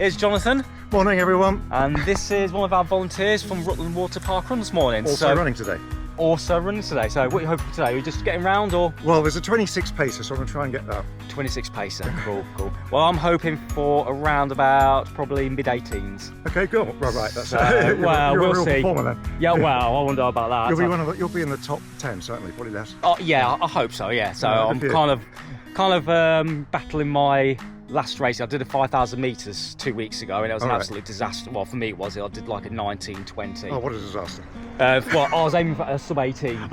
It's Jonathan. Morning, everyone. And this is one of our volunteers from Rutland Water Park Run this morning. Also running today. Also running today. So what are you hoping for today? Are you just getting round or? Well, there's a 26 pacer, so I'm going to try and get that. 26 pacer, cool. Well, I'm hoping for around about probably mid-18s. Okay, cool. Right, that's well, you're we'll a real see. performer then. Yeah, well, I wonder about that. You'll be in the top 10, certainly, probably less. Oh, yeah, I hope so, yeah. So Yeah, I'm kind of battling my last race. I did a 5,000 metres 2 weeks ago, and it was an absolute disaster. Well, for me it was. I did like a 19:20. Oh, what a disaster. Well, I was aiming for a sub 18.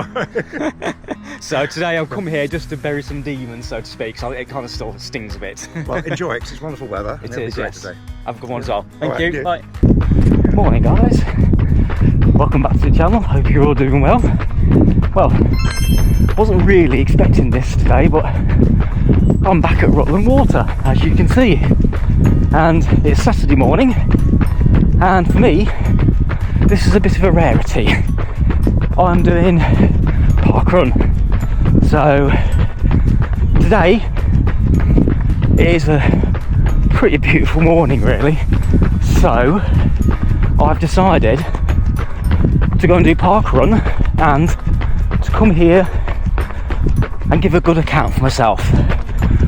So today I've come here just to bury some demons, so to speak. So it kind of still stings a bit. Well, enjoy it, 'cause it's wonderful weather. It is, is, great yes. today. Have a good one as well. Thank All right, you. thank Bye. Morning, guys. Welcome back to the channel. Hope you're all doing well. Well, wasn't really expecting this today, but I'm back at Rutland Water, as you can see, and it's Saturday morning, and for me this is a bit of a rarity. I'm doing park run, so today is a pretty beautiful morning really, so I've decided to go and do park run and to come here and give a good account for myself,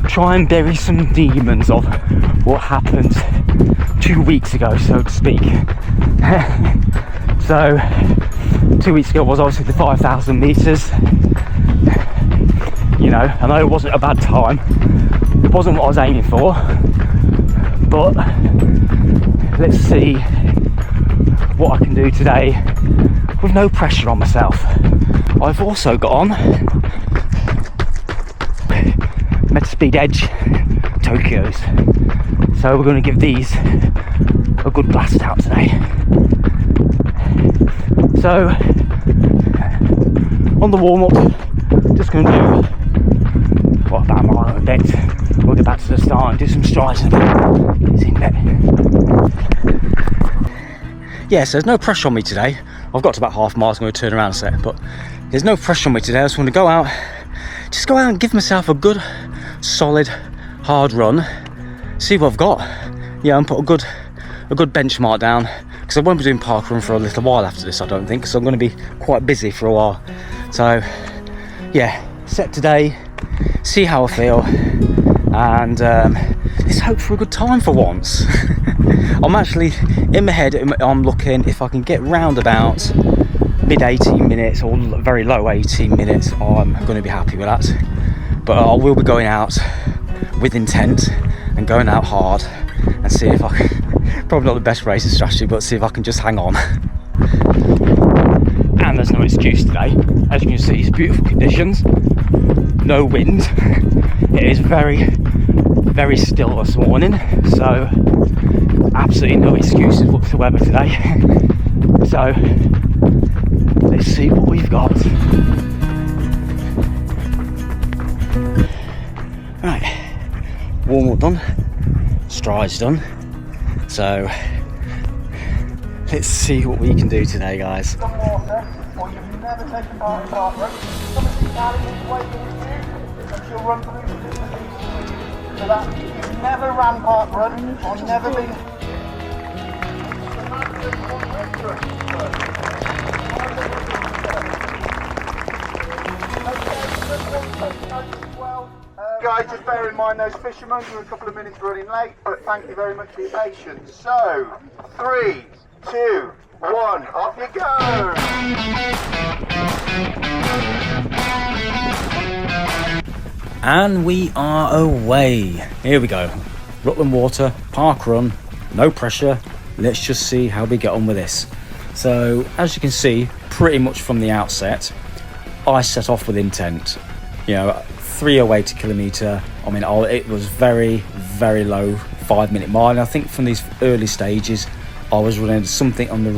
try and bury some demons of what happened 2 weeks ago, so to speak. So 2 weeks ago was obviously the 5,000 metres. You know, I know it wasn't a bad time, it wasn't what I was aiming for, but let's see what I can do today with no pressure on myself. I've also got on Metaspeed Edge Tokyos, so we're going to give these a good blast out today. So on the warm-up, just going to do about a mile and a bit. We'll get back to the start and do some strides and it's in bed. Yeah, so there's no pressure on me today. I've got to about half a mile, so I'm going to turn around a sec, but there's no pressure on me today. I just want to go out and give myself a good solid hard run, see what I've got, yeah, and put a good benchmark down, because I won't be doing park run for a little while after this, I don't think, because I'm going to be quite busy for a while. So yeah, set today, see how I feel, and let's hope for a good time for once. I'm actually in my head, I'm looking if I can get round about mid 18 minutes or very low 18 minutes, I'm going to be happy with that. But I will be going out with intent and going out hard and see if I can, probably not the best racing strategy, but see if I can just hang on. And there's no excuse today. As you can see, it's beautiful conditions, no wind. It is very, very still this morning, so absolutely no excuses whatsoever today. So let's see what we've got. Right, warm up done, strides done, so let's see what we can do today, guys. Some water, or you've never taken part in park run. Come and see Sally is waiting with you, and she'll run through the different things with you. So that if you've never ran park run, or never been... Guys, just bear in mind those fishermen were a couple of minutes running late, but thank you very much for your patience. So, 3, 2, 1, off you go! And we are away. Here we go. Rutland Water Park Run, no pressure. Let's just see how we get on with this. So, as you can see, pretty much from the outset, I set off with intent. You know, 308 a kilometre. I mean, it was very, very low 5 minute mile. And I think from these early stages, I was running something on the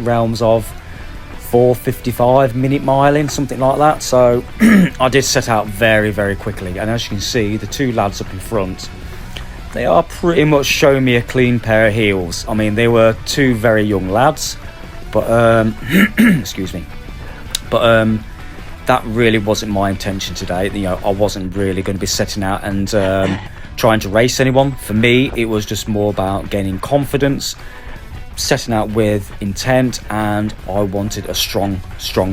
realms of 4:55 minute miling, something like that. So I did set out very, very quickly. And as you can see, the two lads up in front, they are pretty much showing me a clean pair of heels. I mean, they were two very young lads, but excuse me, but that really wasn't my intention today. You know, I wasn't really going to be setting out and trying to race anyone. For me, it was just more about gaining confidence, setting out with intent, and I wanted a strong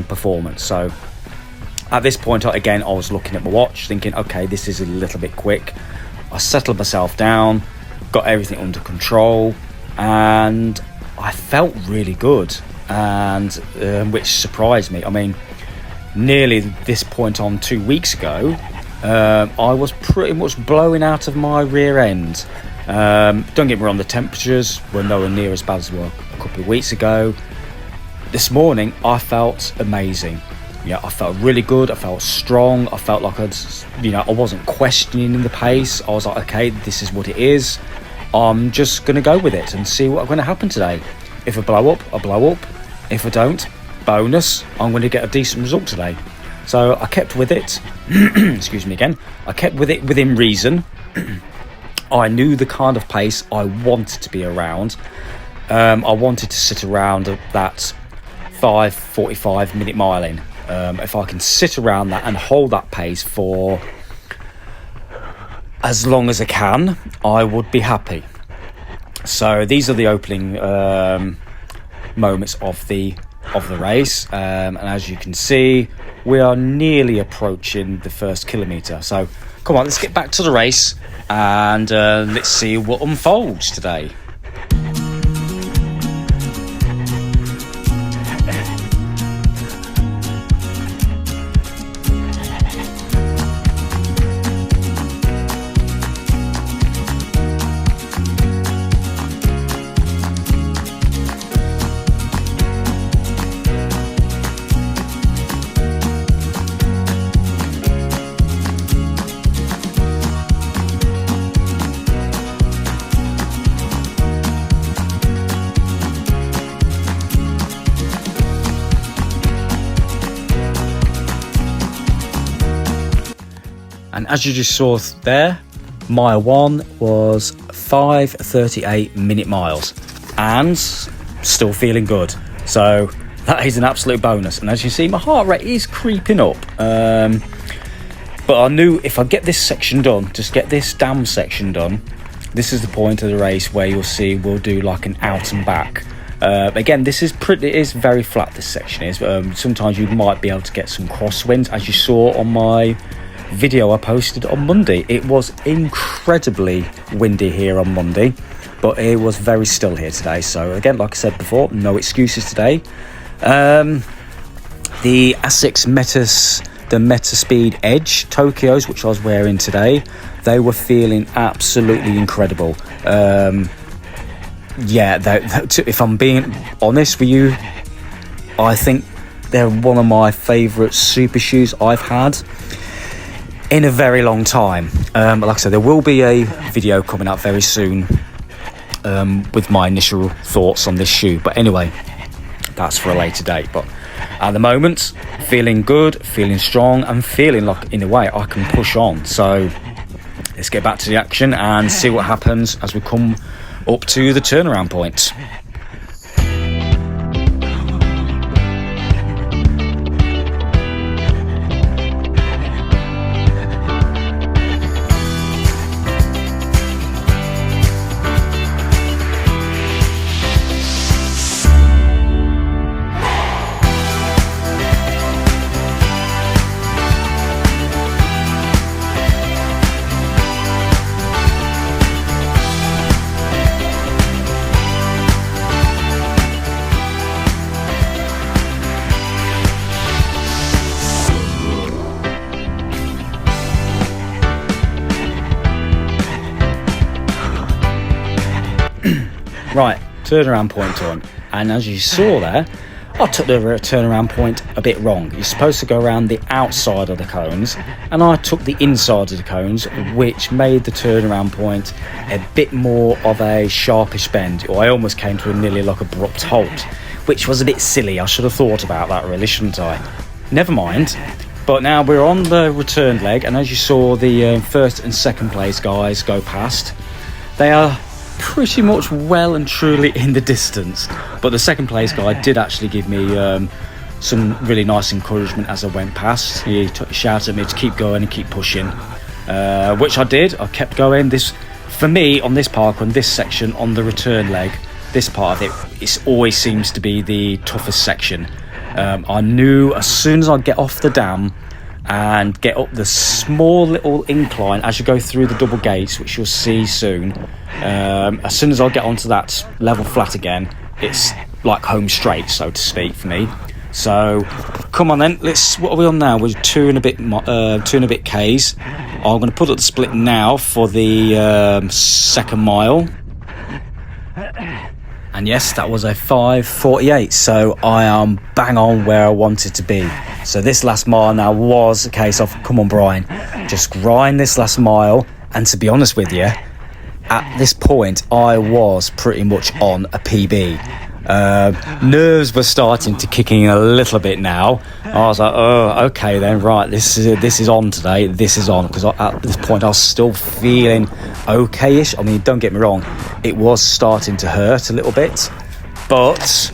performance. So at this point, again, I was looking at my watch thinking, okay, this is a little bit quick. I settled myself down, got everything under control, and I felt really good, and which surprised me. I mean, nearly this point on 2 weeks ago, I was pretty much blowing out of my rear end. Don't get me wrong, the temperatures were nowhere near as bad as they were a couple of weeks ago. This morning I felt amazing. Yeah, I felt really good. I felt strong. I felt like I wasn't questioning the pace. I was like, okay, this is what it is. I'm just going to go with it and see what's going to happen today. If I blow up, I blow up. If I don't, bonus, I'm going to get a decent result today. So I kept with it. Excuse me again. I kept with it within reason. I knew the kind of pace I wanted to be around. I wanted to sit around that 5:45 minute miling. If I can sit around that and hold that pace for as long as I can, I would be happy. So these are the opening moments of the race, and as you can see, we are nearly approaching the first kilometre. So come on, let's get back to the race and let's see what unfolds today. And as you just saw there, mile 1 was 5:38 minute miles, and still feeling good. So that is an absolute bonus. And as you see, my heart rate is creeping up. But I knew if I get this section done, just get this dam section done, this is the point of the race where you'll see we'll do like an out and back. Again, it is very flat, this section is. Sometimes you might be able to get some crosswinds, as you saw on my video I posted on Monday. It was incredibly windy here on Monday, but it was very still here today. So again, like I said before, no excuses today. The Asics Metaspeed Edge Tokyos, which I was wearing today, they were feeling absolutely incredible. If I'm being honest with you, I think they're one of my favourite super shoes I've had in a very long time. Like I said, there will be a video coming out very soon with my initial thoughts on this shoe. But anyway, that's for a later date. But at the moment, feeling good, feeling strong, and feeling like, in a way, I can push on. So let's get back to the action and see what happens as we come up to the turnaround point. Right, turnaround point time. And as you saw there, I took the turnaround point a bit wrong. You're supposed to go around the outside of the cones, and I took the inside of the cones, which made the turnaround point a bit more of a sharpish bend. Or I almost came to a nearly like abrupt halt, which was a bit silly. I should have thought about that really, shouldn't I? Never mind. But now we're on the return leg, and as you saw the first and second place guys go past, they are pretty much well and truly in the distance. But the second place guy did actually give me some really nice encouragement as I went past. He shouted at me to keep going and keep pushing. which I did. I kept going. This, for me, on this park, on this section, on the return leg, this part of it always seems to be the toughest section. I knew as soon as I get off the dam and get up the small little incline as you go through the double gates, which you'll see soon, as soon as I get onto that level flat again, it's like home straight, so to speak, for me. So come on then, what are we on now? We're 2 and a bit Ks. I'm going to put up the split now for the second mile. And yes, that was a 5:48, so I am bang on where I wanted to be. So this last mile now was a case of, come on Brian, just grind this last mile. And to be honest with you, at this point I was pretty much on a PB. Nerves were starting to kick in a little bit now. I was like, oh, okay then, right, this is on today, this is on, because at this point I was still feeling okay-ish. I mean, don't get me wrong, it was starting to hurt a little bit, but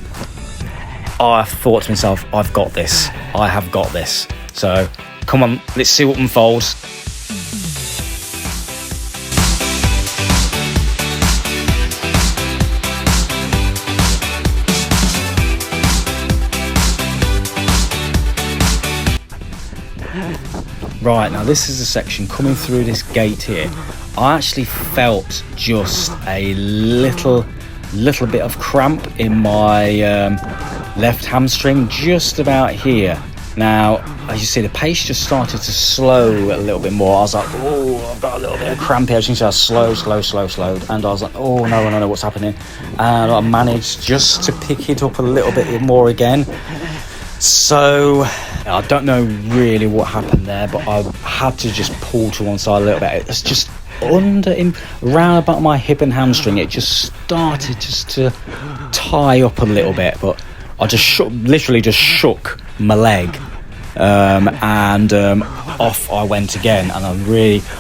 I thought to myself, I've got this, I have got this. So come on, let's see what unfolds. Right, now this is a section coming through this gate here. I actually felt just a little bit of cramp in my left hamstring, just about here. Now, as you see, the pace just started to slow a little bit more. I was like, oh, I've got a little bit of cramp here. As you can see, I slowed. And I was like, oh, no, what's happening? And I managed just to pick it up a little bit more again. So I don't know really what happened there, but I had to just pull to one side a little bit. It's just round about my hip and hamstring. It just started just to tie up a little bit, but I just literally shook my leg, and off I went again. And I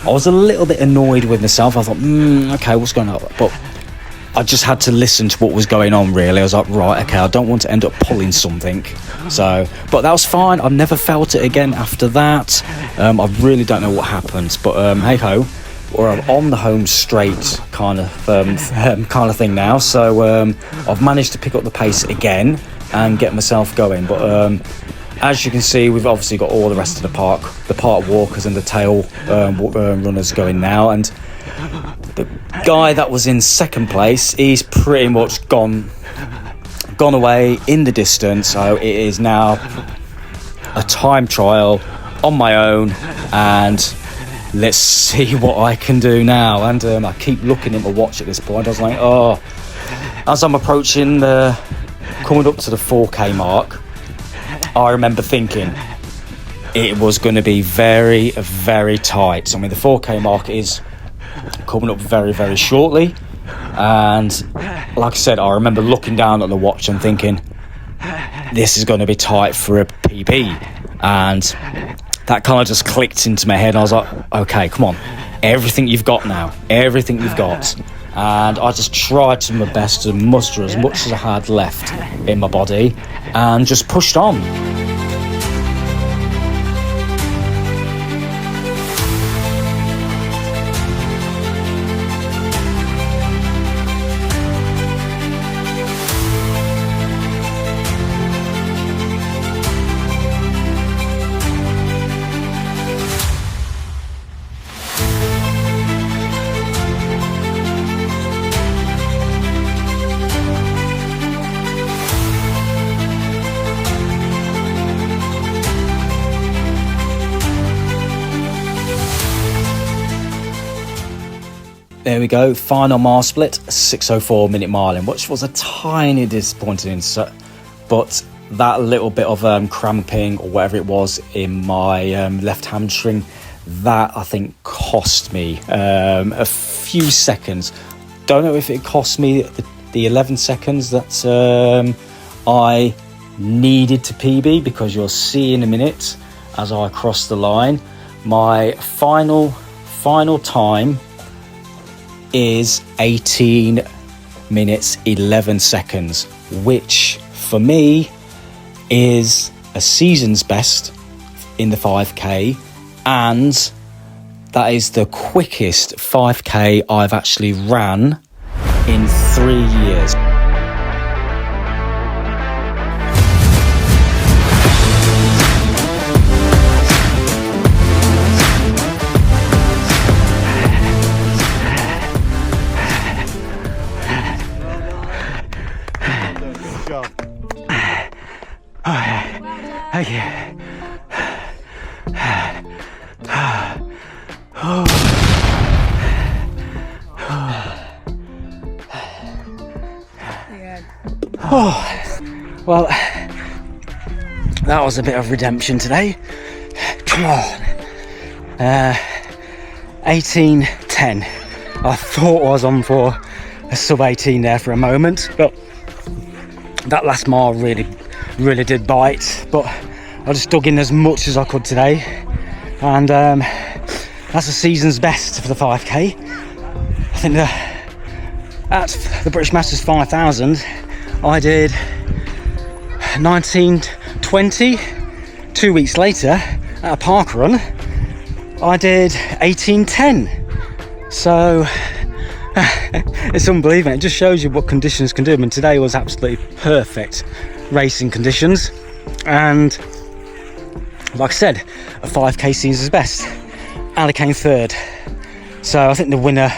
was a little bit annoyed with myself. I thought, okay, what's going on? But I just had to listen to what was going on, really. I was like, right, okay, I don't want to end up pulling something. So, but that was fine. I've never felt it again after that. I really don't know what happened, but hey-ho, we're on the home straight kind of thing now. So I've managed to pick up the pace again and get myself going. But as you can see, we've obviously got all the rest of the park walkers and the tail runners going now. And the guy that was in second place, he's pretty much gone away in the distance. So it is now a time trial on my own, and let's see what I can do now. And I keep looking at my watch at this point. I was like, oh, as I'm approaching coming up to the 4K mark, I remember thinking it was going to be very, very tight. I mean, the 4K mark is coming up very, very shortly, and like I said, I remember looking down at the watch and thinking this is going to be tight for a PB, and that kind of just clicked into my head, and I was like, okay, come on, everything you've got now, everything you've got. And I just tried to my best to muster as much as I had left in my body and just pushed on. There we go, final mile split, 6:04 minute miling, which was a tiny disappointing, but that little bit of cramping or whatever it was in my left hamstring, that I think cost me a few seconds. Don't know if it cost me the 11 seconds that I needed to PB, because you'll see in a minute as I cross the line, my final time is 18 minutes 11 seconds, which for me is a season's best in the 5k and That is the quickest 5k I've actually ran in 3 years. Thank you. Well, that was a bit of redemption today. Come on. 18:10. I thought I was on for a sub 18 there for a moment, but that last mile really did bite. But I just dug in as much as I could today, and that's the season's best for the 5k. I think at the British Masters 5000 I did 19:20. 2 weeks later at a park run I did 18:10. So it's unbelievable. It just shows you what conditions can do. I mean, today was absolutely perfect racing conditions, and like I said, a 5k season's best. Ali came third, so I think the winner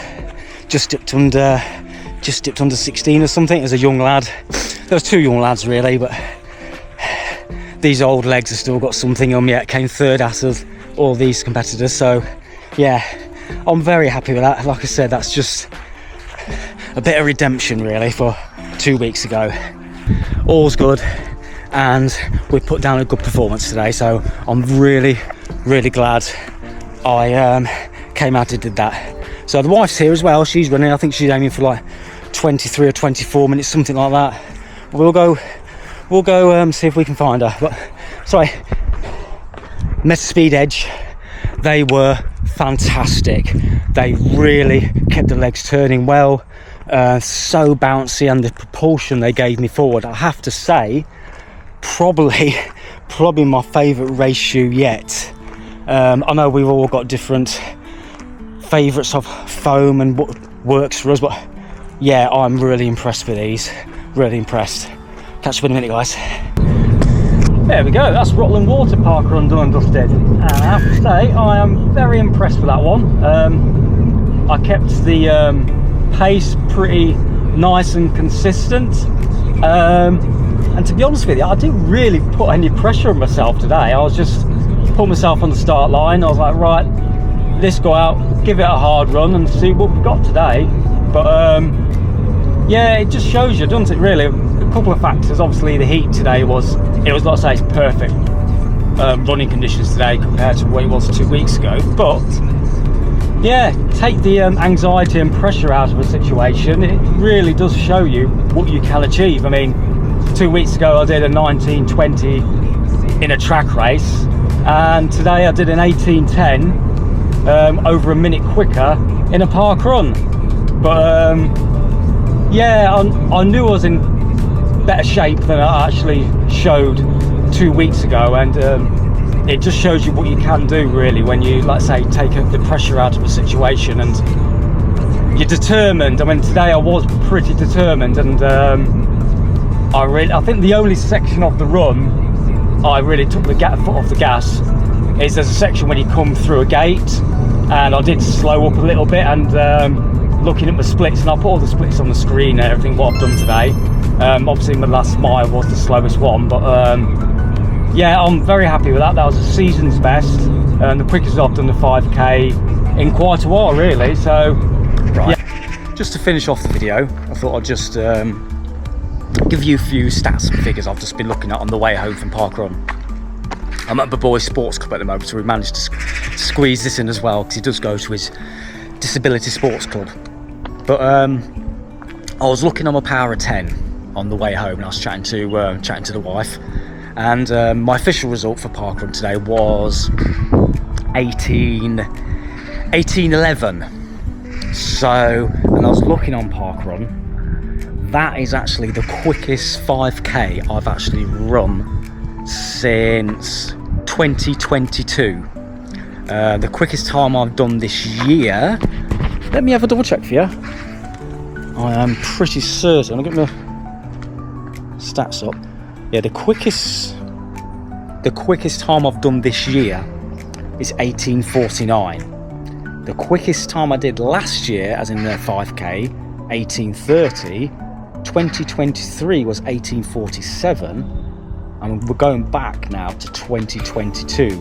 just dipped under 16 or something. As a young lad, there was 2 young lads really, but these old legs have still got something on yet. Came third out of all these competitors, so yeah, I'm very happy with that. Like I said, that's just a bit of redemption really for 2 weeks ago. All's good, and we put down a good performance today, so I'm really glad I came out and did that. So the wife's here as well. She's running. I think she's aiming for like 23 or 24 minutes, something like that. We'll go see if we can find her. But sorry, Meta Speed Edge, they were fantastic. They really kept the legs turning well, so bouncy, and the propulsion they gave me forward, I have to say, probably my favourite race shoe yet. I know we've all got different favourites of foam and what works for us, but yeah, I'm really impressed with these. Really impressed. Catch you in a minute, guys. There we go, that's Rutland Water Park Run done and dusted. And I have to say, I am very impressed with that one. I kept the pace pretty nice and consistent. And to be honest with you, I didn't really put any pressure on myself today. I was just put myself on the start line. I was like, right, let's go out, give it a hard run and see what we've got today. But yeah, it just shows you, doesn't it, really? A couple of factors. Obviously the heat today was like I say, it's perfect running conditions today compared to what it was 2 weeks ago. But yeah, take the anxiety and pressure out of a situation. It really does show you what you can achieve. I mean, 2 weeks ago I did a 19:20 in a track race, and today I did an 18:10 over a minute quicker in a park run. But yeah, I knew I was in better shape than I actually showed 2 weeks ago, and it just shows you what you can do really when you, like say, take the pressure out of a situation and you're determined. I mean, today I was pretty determined, and I think the only section of the run I really took the foot off the gas is there's a section when you come through a gate, and I did slow up a little bit, and looking at my splits, and I'll put all the splits on the screen and everything what I've done today. Obviously my last mile was the slowest one, but yeah, I'm very happy with that. That was the season's best, and the quickest I've done the 5k in quite a while really. So right, yeah. Just to finish off the video, I thought I'd just give you a few stats and figures I've just been looking at on the way home from Park Run. I'm at the boys sports club at the moment, so we managed to squeeze this in as well, because he does go to his disability sports club. But I was looking on my power of 10 on the way home, and I was chatting to the wife, and my official result for Park Run today was 18:11. So, and I was looking on Park Run, that is actually the quickest 5k I've actually run since 2022. The quickest time I've done this year, let me have a double check for you. I am pretty certain, I'll get my stats up. Yeah, the quickest time I've done this year is 18:49. The quickest time I did last year, as in the 5k, 18:30. 2023 was 18:47, and we're going back now to 2022,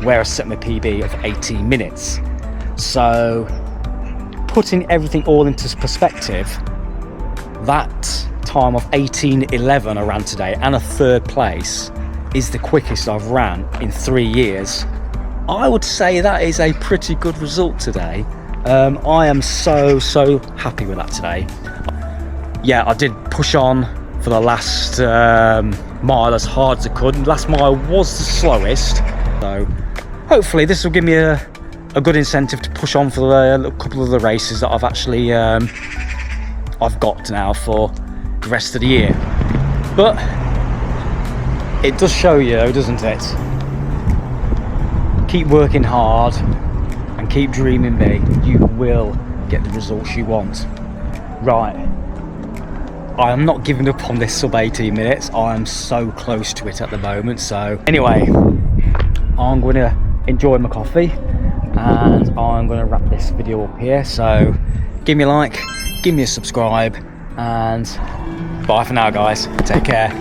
where I set my PB of 18 minutes. So, putting everything all into perspective, that time of 18:11 I ran today, and a third place, is the quickest I've ran in 3 years. I would say that is a pretty good result today. I am so happy with that today. Yeah, I did push on for the last mile as hard as I could. Last mile was the slowest, so hopefully this will give me a good incentive to push on for a couple of the races that I've actually I've got now for the rest of the year. But it does show you, though, doesn't it? Keep working hard and keep dreaming big. You will get the results you want. Right, I am not giving up on this sub 18 minutes. I am so close to it at the moment. So anyway, I'm going to enjoy my coffee and I'm going to wrap this video up here. So give me a like, give me a subscribe, and bye for now, guys. Take care.